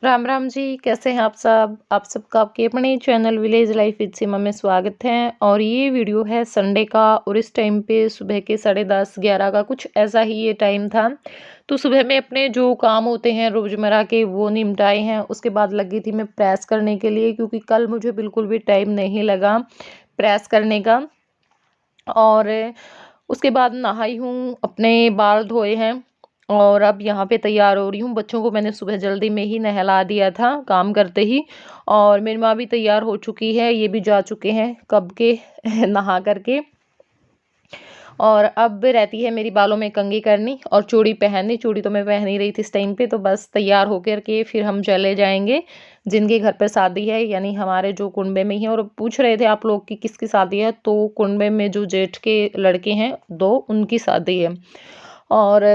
राम राम जी, कैसे हैं आप सब? आप सबका आपके अपने चैनल विलेज लाइफ विद सीमा में स्वागत है। और ये वीडियो है संडे का, और इस टाइम पे सुबह के 10:30-11 का कुछ ऐसा ही ये टाइम था। तो सुबह में अपने जो काम होते हैं रोज़मर्रा के वो निपटाए हैं। उसके बाद लगी थी मैं प्रेस करने के लिए, क्योंकि कल मुझे बिल्कुल भी टाइम नहीं लगा प्रेस करने का। और उसके बाद नहाई हूँ, अपने बाल धोए हैं और अब यहाँ पे तैयार हो रही हूँ। बच्चों को मैंने सुबह जल्दी में ही नहला दिया था काम करते ही। और मेरी माँ भी तैयार हो चुकी है, ये भी जा चुके हैं कब के नहा करके। और अब रहती है मेरी बालों में कंघी करनी और चूड़ी पहननी। चूड़ी तो मैं पहन ही रही थी इस टाइम पे, तो बस तैयार होकर के फिर हम चले जाएंगे जिनके घर पर शादी है, यानी हमारे जो कुनबे में ही है। और पूछ रहे थे आप लोग कि किसकी शादी है, तो कुनबे में जो जेठ के लड़के हैं दो, उनकी शादी है। और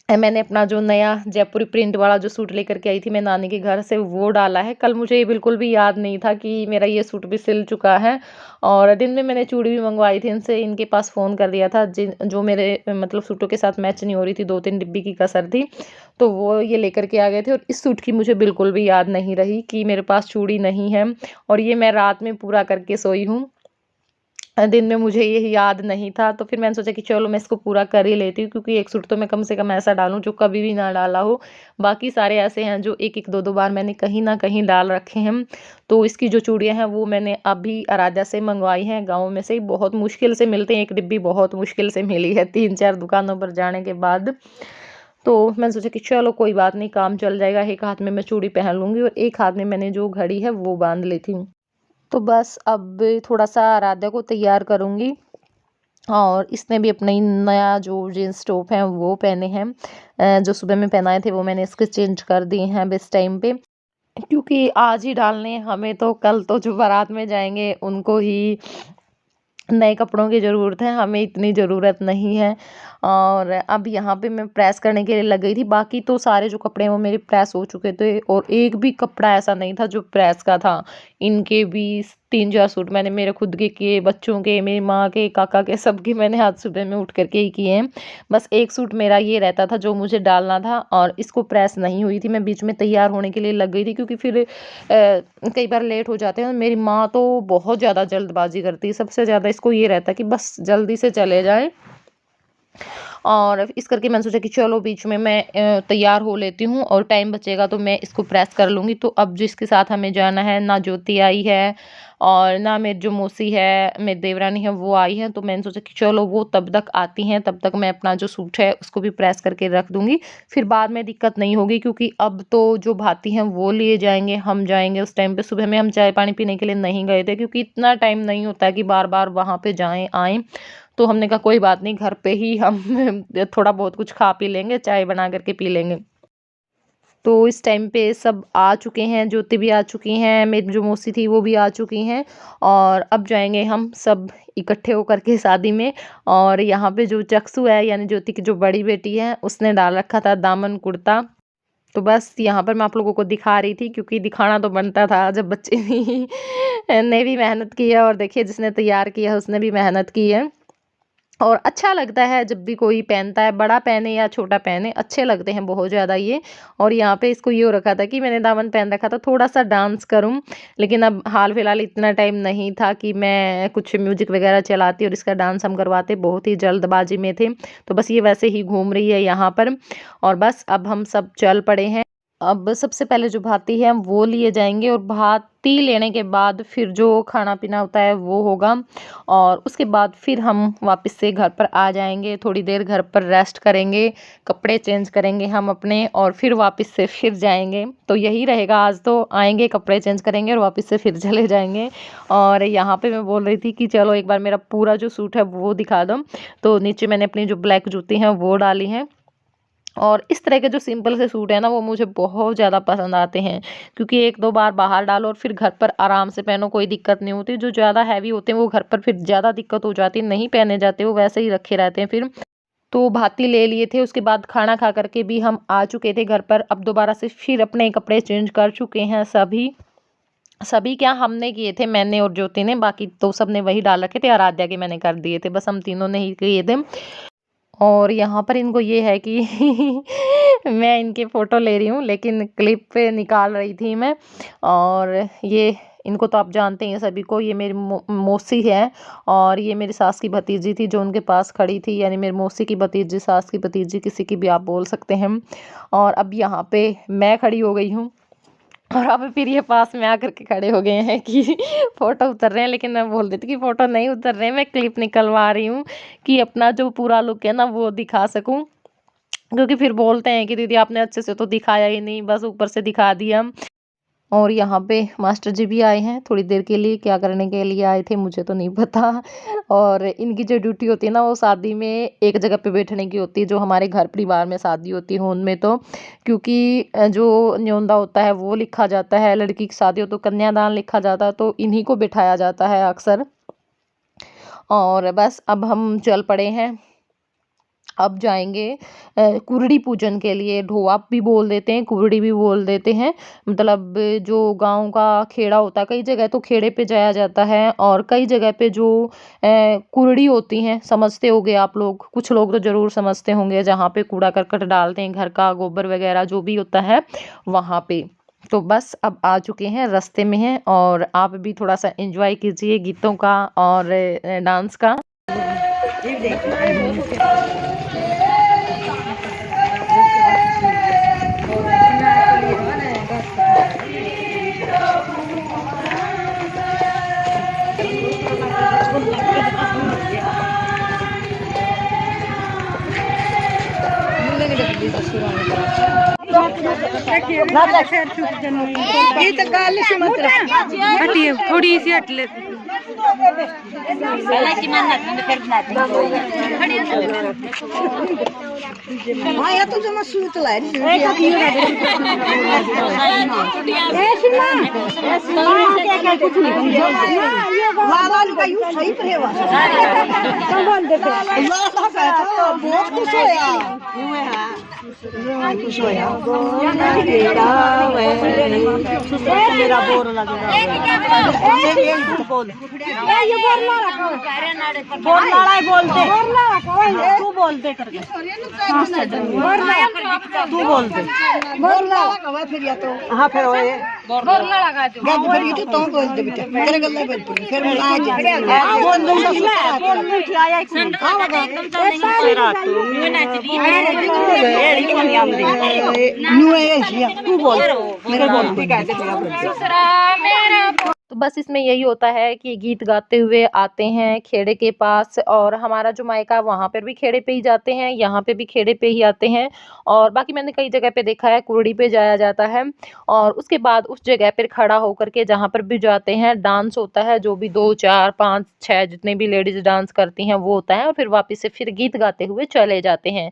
मैंने अपना जो नया जयपुरी प्रिंट वाला जो सूट लेकर के आई थी मैं नानी के घर से, वो डाला है। कल मुझे ये बिल्कुल भी याद नहीं था कि मेरा ये सूट भी सिल चुका है। और दिन में मैंने चूड़ी भी मंगवाई थी इनसे, इनके पास फ़ोन कर दिया था जिन जो मेरे मतलब सूटों के साथ मैच नहीं हो रही थी, 2-3 डिब्बी की कसर थी। तो वो ये लेकर के आ गए थे, और इस सूट की मुझे बिल्कुल भी याद नहीं रही कि मेरे पास चूड़ी नहीं है। और ये मैं रात में पूरा करके सोई हूँ। दिन में मुझे ये याद नहीं था, तो फिर मैंने सोचा कि चलो मैं इसको पूरा कर ही लेती हूँ, क्योंकि एक सूट तो मैं कम से कम ऐसा डालूँ जो कभी भी ना डाला हो। बाकी सारे ऐसे हैं जो 1-1 2-2 बार मैंने कहीं न कहीं डाल रखे हैं। तो इसकी जो चूड़ियाँ हैं वो मैंने अभी अराध्या से मंगवाई हैं, गाँव में से ही बहुत मुश्किल से मिलते हैं। 1 डिब्बी बहुत मुश्किल से मिली है 3-4 दुकानों पर जाने के बाद। तो मैंने सोचा कि चलो कोई बात नहीं, काम चल जाएगा। एक हाथ में मैं चूड़ी पहन लूँगी और एक हाथ में मैंने जो घड़ी है वो बाँध ली थी। तो बस अब थोड़ा-सा आराध्या को तैयार करूँगी। और इसने भी अपना ही नया जो जीन्स टॉप है वो पहने हैं। जो सुबह में पहनाए थे वो मैंने इसके चेंज कर दिए हैं अब इस टाइम पे, क्योंकि आज ही डालने हैं हमें, तो कल तो जो बारात में जाएँगे उनको ही नए कपड़ों की ज़रूरत है, हमें इतनी ज़रूरत नहीं है। और अब यहाँ पे मैं प्रेस करने के लिए लग गई थी। बाकी तो सारे जो कपड़े हैं वो मेरे प्रेस हो चुके थे, और एक भी कपड़ा ऐसा नहीं था जो प्रेस का था। इनके भी 3-4 सूट मैंने मेरे खुद के किए, बच्चों के, मेरी माँ के, काका के, सबके मैंने आज सुबह में उठ कर के ही किए हैं। बस एक सूट मेरा ये रहता था जो मुझे डालना था, और इसको प्रेस नहीं हुई थी। मैं बीच में तैयार होने के लिए लग गई थी, क्योंकि फिर कई बार लेट हो जाते हैं। मेरी माँ तो बहुत ज़्यादा जल्दबाजी करती है, सबसे ज़्यादा इसको ये रहता है कि बस जल्दी से चले जाएँ। और इस करके मैंने सोचा कि चलो बीच में मैं तैयार हो लेती हूँ, और टाइम बचेगा तो मैं इसको प्रेस कर लूँगी। तो अब जिसके साथ हमें जाना है, ना ज्योति आई है और ना मेरी जो मौसी है, मेरी देवरानी है, वो आई है। तो मैंने सोचा कि चलो वो तब तक आती हैं, तब तक मैं अपना जो सूट है उसको भी प्रेस करके रख दूँगी। फिर बाद में दिक्कत नहीं होगी, क्योंकि अब तो जो भाती हैं वो लिए जाएँगे, हम जाएँगे उस टाइम पे। सुबह में हम चाय पानी पीने के लिए नहीं गए थे, क्योंकि इतना टाइम नहीं होता है कि बार-बार वहाँ पे जाएँ, आएँ। तो हमने कहा कोई बात नहीं, घर पे ही हम थोड़ा बहुत कुछ खा पी लेंगे, चाय बना कर के पी लेंगे। तो इस टाइम पे सब आ चुके हैं, ज्योति भी आ चुकी हैं, मेरी जो मौसी थी वो भी आ चुकी हैं। और अब जाएँगे हम सब इकट्ठे होकर के शादी में। और यहाँ पे जो चक्सू है, यानी ज्योति की जो बड़ी बेटी है, उसने डाल रखा था दामन कुर्ता। तो बस यहाँ पर मैं आप लोगों को दिखा रही थी, क्योंकि दिखाना तो बनता था जब बच्चे भी ने भी मेहनत की है, और देखिए जिसने तैयार किया है उसने भी मेहनत की है। और अच्छा लगता है जब भी कोई पहनता है, बड़ा पहने या छोटा पहने, अच्छे लगते हैं बहुत ज़्यादा ये। और यहाँ पे इसको ये हो रखा था कि मैंने दामन पहन रखा था, थोड़ा-सा डांस करूँ। लेकिन अब हाल-फिलहाल इतना टाइम नहीं था कि मैं कुछ म्यूज़िक वगैरह चलाती और इसका डांस हम करवाते, बहुत ही जल्दबाज़ी में थे। तो बस ये वैसे ही घूम रही है यहाँ पर, और बस अब हम सब चल पड़े हैं। अब सबसे पहले जो भाती है वो लिए जाएँगे, और भाती लेने के बाद फिर जो खाना-पीना होता है वो होगा। और उसके बाद फिर हम वापस से घर पर आ जाएँगे, थोड़ी देर घर पर रेस्ट करेंगे, कपड़े चेंज करेंगे हम अपने, और फिर वापस से फिर जाएँगे। तो यही रहेगा आज तो, आएँगे, कपड़े चेंज करेंगे और वापस से फिर चले जाएँगे। और यहाँ पे मैं बोल रही थी कि चलो एक बार मेरा पूरा जो सूट है वो दिखा दो। तो नीचे मैंने अपनी जो ब्लैक जूती हैं वो डाली हैं। और इस तरह के जो सिंपल से सूट है ना, वो मुझे बहुत ज़्यादा पसंद आते हैं, क्योंकि 1-2 बार बाहर डालो और फिर घर पर आराम से पहनो, कोई दिक्कत नहीं होती। जो ज़्यादा हैवी होते हैं वो घर पर फिर ज़्यादा दिक्कत हो जाती है, नहीं पहने जाते, वो वैसे ही रखे रहते हैं फिर। तो भाती ले लिए थे, उसके बाद खाना खा कर के भी हम आ चुके थे घर पर। अब दोबारा से फिर अपने कपड़े चेंज कर चुके हैं सभी। सभी क्या, हमने किए थे, मैंने और ज्योति ने, बाकी तो सबने वही डाल रखे थे, आराध्या के मैंने कर दिए थे, बस हम तीनों ने ही किए थे। और यहाँ पर इनको ये है कि मैं इनके फ़ोटो ले रही हूँ, लेकिन क्लिप पे निकाल रही थी मैं। और ये इनको तो आप जानते हैं सभी को, ये मेरी मौसी है और ये मेरी सास की भतीजी थी जो उनके पास खड़ी थी, यानी मेरी मौसी की भतीजी, सास की भतीजी, किसी की भी आप बोल सकते हैं। और अब यहाँ पे मैं खड़ी हो गई हूँ और अब फिर ये पास में आकर के खड़े हो गए हैं कि फ़ोटो उतर रहे हैं, लेकिन मैं बोल देती कि फ़ोटो नहीं उतर रहे हैं, मैं क्लिप निकलवा रही हूँ कि अपना जो पूरा लुक है ना वो दिखा सकूँ। क्योंकि फिर बोलते हैं कि दीदी आपने अच्छे से तो दिखाया ही नहीं, बस ऊपर से दिखा दिया। और यहाँ पे मास्टर जी भी आए हैं थोड़ी देर के लिए, क्या करने के लिए आए थे मुझे तो नहीं पता। और इनकी जो ड्यूटी होती है ना वो शादी में एक जगह पे बैठने की होती है, जो हमारे घर परिवार में शादी होती है उनमें तो, क्योंकि जो न्योंदा होता है वो लिखा जाता है, लड़की की शादी हो तो कन्यादान लिखा जाता है, तो इन्हीं को बिठाया जाता है अक्सर। और बस अब हम चल पड़े हैं, अब जाएंगे कुरड़ी पूजन के लिए। ढोआ भी बोल देते हैं, कुरड़ी भी बोल देते हैं, मतलब जो गांव का खेड़ा होता है, कई जगह तो खेड़े पे जाया जाता है और कई जगह पे जो कुरड़ी होती हैं, समझते होंगे आप लोग, कुछ लोग तो ज़रूर समझते होंगे, जहाँ पे कूड़ा करकट डालते हैं, घर का गोबर वगैरह जो भी होता है वहाँ पे। तो बस अब आ चुके हैं, रास्ते में हैं, और आप भी थोड़ा सा एंजॉय कीजिए गीतों का और डांस का। थोड़ी सी हट ले मेरा बोर बोलते तू बोलते करके तू बोलते हाँ फिर तू बोल मेरे तो बस इसमें यही होता है कि गीत गाते हुए आते हैं खेड़े के पास, और हमारा जो मायका वहाँ पर भी खेड़े पे ही जाते हैं, यहाँ पे भी खेड़े पे ही आते हैं। और बाकी मैंने कई जगह पे देखा है कुरड़ी पे जाया जाता है, और उसके बाद उस जगह पर खड़ा होकर के जहाँ पर भी जाते हैं डांस होता है, जो भी 2 4 5 6 जितने भी लेडीज डांस करती हैं वो होता है, और फिर वापस से फिर गीत गाते हुए चले जाते हैं।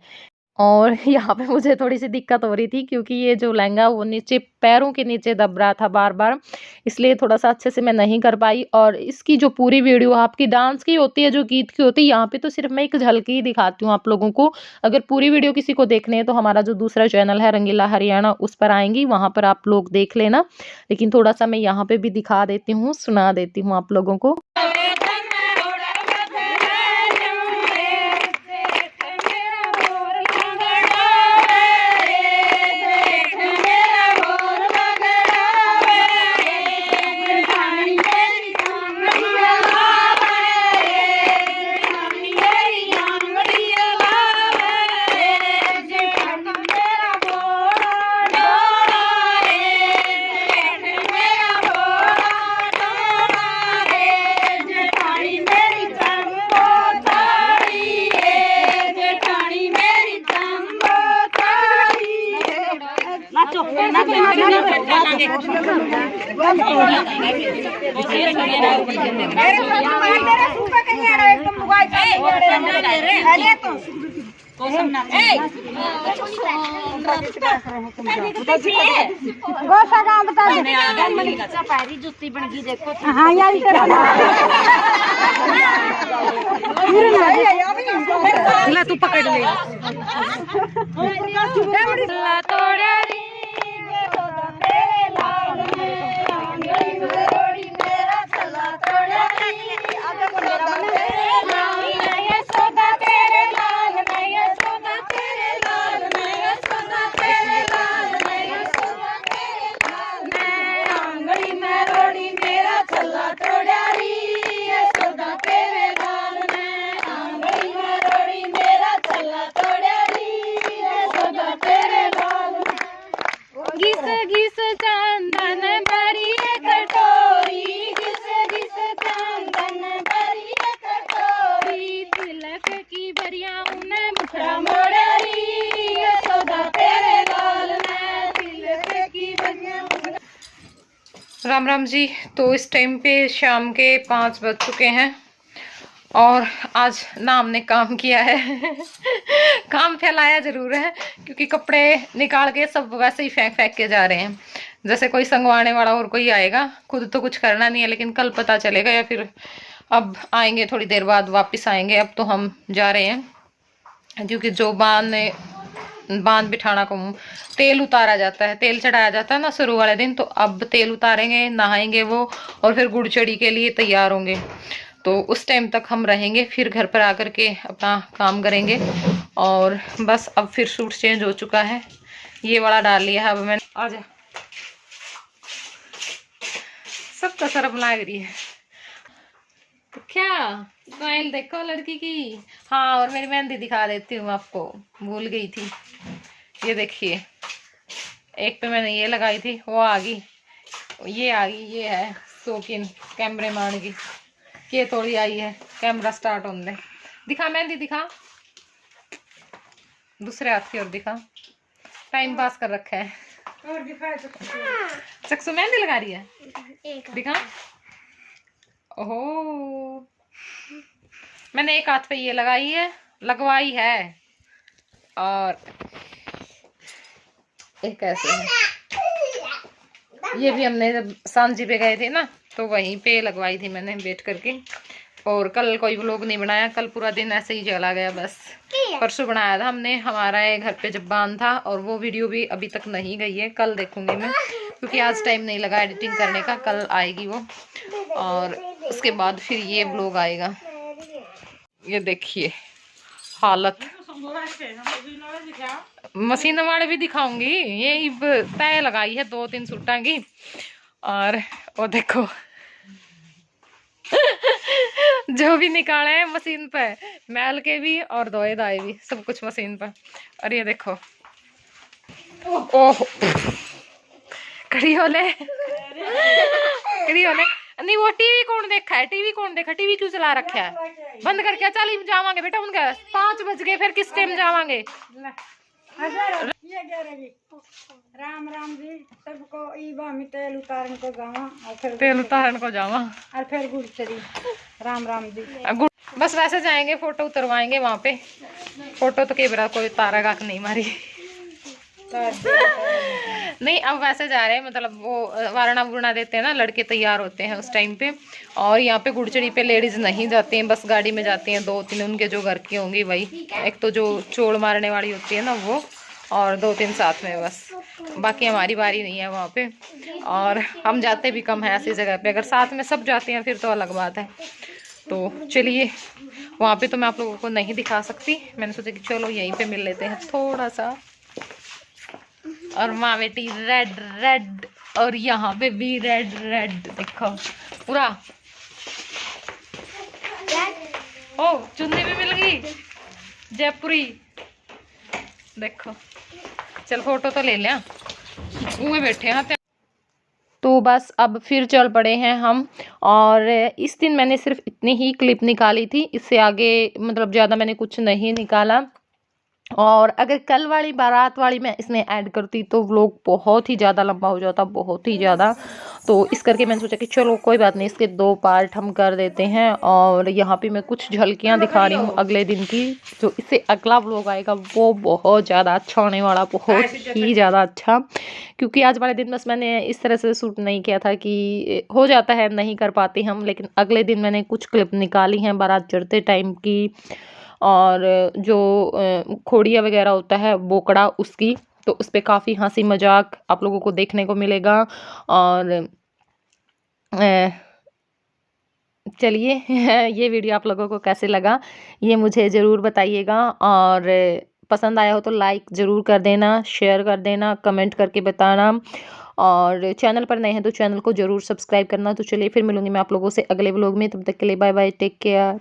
और यहाँ पे मुझे थोड़ी-सी दिक्कत हो रही थी, क्योंकि ये जो लहंगा वो नीचे पैरों के नीचे दब रहा था बार-बार, इसलिए थोड़ा-सा अच्छे से मैं नहीं कर पाई। और इसकी जो पूरी वीडियो आपकी डांस की होती है, जो गीत की होती है, यहाँ पे तो सिर्फ़ मैं एक झलकी ही दिखाती हूँ आप लोगों को। अगर पूरी वीडियो किसी को देखनी है तो हमारा जो दूसरा चैनल है रंगीला हरियाणा, उस पर आएँगी, वहाँ पर आप लोग देख लेना। लेकिन थोड़ा-सा मैं यहाँ पे भी दिखा देती हूँ, सुना देती हूँ आप लोगों को। जुत्ती बन गई देखो। हाँ यार तू पकड़ ले घिस घिस चंदन भरी कटोरी, घिस घिस चंदन भरी कटोरी, तिलक की बरिया उन्हें मुखड़ा मोड़री, यशोदा तेरे लाल में तिलक की बरिया। राम राम जी। तो इस टाइम पे शाम के 5 बज चुके हैं और आज ना हमने काम किया है काम फैलाया जरूर है क्योंकि कपड़े निकाल के सब वैसे ही फेंक फेंक के जा रहे हैं, जैसे कोई संगवाने वाला और कोई आएगा। खुद तो कुछ करना नहीं है, लेकिन कल पता चलेगा या फिर अब आएंगे, थोड़ी देर बाद वापस आएंगे। अब तो हम जा रहे हैं क्योंकि जो बांध बिठाना को तेल उतारा जाता है, तेल चढ़ाया जाता है ना शुरू वाले दिन, तो अब तेल उतारेंगे, नहाएंगे वो, और फिर गुड़चड़ी के लिए तैयार होंगे। तो उस टाइम तक हम रहेंगे, फिर घर पर आकर के अपना काम करेंगे। और बस अब फिर सूट चेंज हो चुका है, ये वाला डाल लिया है अब मैंने। आ जा, सबका शर्म लग रही है तो क्या स्माइल देखो लड़की की। हाँ, और मेरी मेहंदी दिखा देती हूँ आपको, भूल गई थी। ये देखिए, एक पे मैंने ये लगाई थी, वो आ गई, ये आ गई, ये है शौकीन कैमरे मान की, ये थोड़ी आई है। कैमरा स्टार्ट होने दे, दिखा मेहंदी दिखा, दूसरे हाथ की ओर दिखा, टाइम पास कर रखा है। और दिखा चक्सू मेहंदी लगा रही है, दिखा। ओहो, मैंने एक हाथ पे ये लगाई है, लगवाई है, और एक ऐसे है। ये भी हमने जब सांझी पे गए थे ना, तो वहीं पे लगवाई थी मैंने बैठ करके। और कल कोई व्लॉग नहीं बनाया, कल पूरा दिन ऐसे ही चला गया बस। परसों बनाया था हमने, हमारा घर पे जब बांध था, और वो वीडियो भी अभी तक नहीं गई है, कल देखूंगी मैं, क्योंकि आज टाइम नहीं लगा एडिटिंग करने का, कल आएगी वो। और उसके बाद फिर ये व्लॉग आएगा। ये देखिए हालत, मशीन वाले भी दिखाऊंगी। ये तय लगाई है 2-3 सूटा की, और वो देखो जो भी निकाले हैं मशीन पे, मैल के भी और धोए धाए भी, सब कुछ मशीन पे। और ये देखो, ओह खड़ी होले नहीं, वो टीवी कौन देखा है, टीवी कौन देखा, टीवी क्यों चला रखा है, बंद करके चल जावांगे बेटा, उनका 5 बज गए, फिर किस टाइम जावांगे। राम राम जी सबको, ईबा में तेल उतारन को जावा, और फिर तेल उतारन को जावा, और फिर गुड़चड़ी। राम राम जी। बस वैसे जाएंगे, फोटो उतरवाएंगे वहां पे। फोटो तो केबरा कोई तारा गाक नहीं मारी नहीं, अब वैसे जा रहे हैं, मतलब वो वारणा वुरणा देते हैं ना, लड़के तैयार होते हैं उस टाइम पे। और यहाँ पे गुड़चड़ी पे लेडीज नहीं जाती हैं, बस गाड़ी में जाती हैं 2-3, उनके जो घर की होंगी वही, एक तो जो चोड़ मारने वाली होती है ना वो, और 2-3 साथ में बस, बाकी हमारी बारी नहीं है वहाँ पे। और हम जाते भी कम है ऐसी जगह पे, अगर साथ में सब जाते हैं फिर तो अलग बात है। तो चलिए, वहाँ पे तो मैं आप लोगों को नहीं दिखा सकती, मैंने सोचा कि चलो यहीं पे मिल लेते हैं थोड़ा सा। और माँ बेटी रेड रेड, और यहाँ पे भी रेड रेड, देखो पूरा। ओ चुन्नी भी मिल गई जयपुरी, देखो। चल फोटो तो ले लिया, मुँह बैठे हैं। तो बस अब फिर चल पड़े हैं हम। और इस दिन मैंने सिर्फ इतनी ही क्लिप निकाली थी, इससे आगे मतलब ज़्यादा मैंने कुछ नहीं निकाला। और अगर कल वाली बारात वाली मैं इसमें ऐड करती तो व्लॉग बहुत ही ज़्यादा लंबा हो जाता, बहुत ही ज़्यादा। तो इस करके मैंने सोचा कि चलो कोई बात नहीं, इसके 2 पार्ट हम कर देते हैं। और यहाँ पे मैं कुछ झलकियाँ दिखा रही हूँ अगले दिन की, जो इससे अगला व्लॉग आएगा वो बहुत ज़्यादा अच्छा होने वाला, बहुत ही ज़्यादा अच्छा। क्योंकि आज वाले दिन बस मैंने इस तरह से शूट नहीं किया था, कि हो जाता है नहीं कर पाते हम, लेकिन अगले दिन मैंने कुछ क्लिप निकाली हैं बारात चढ़ते टाइम की, और जो खोड़िया वगैरह होता है बोकड़ा उसकी, तो उस पर काफ़ी हंसी मजाक आप लोगों को देखने को मिलेगा। और चलिए ये वीडियो आप लोगों को कैसे लगा ये मुझे ज़रूर बताइएगा, और पसंद आया हो तो लाइक ज़रूर कर देना, शेयर कर देना, कमेंट करके बताना, और चैनल पर नए हैं तो चैनल को ज़रूर सब्सक्राइब करना। तो चलिए फिर मिलूंगी मैं आप लोगों से अगले व्लॉग में, तब तक के लिए बाय बाय, टेक केयर।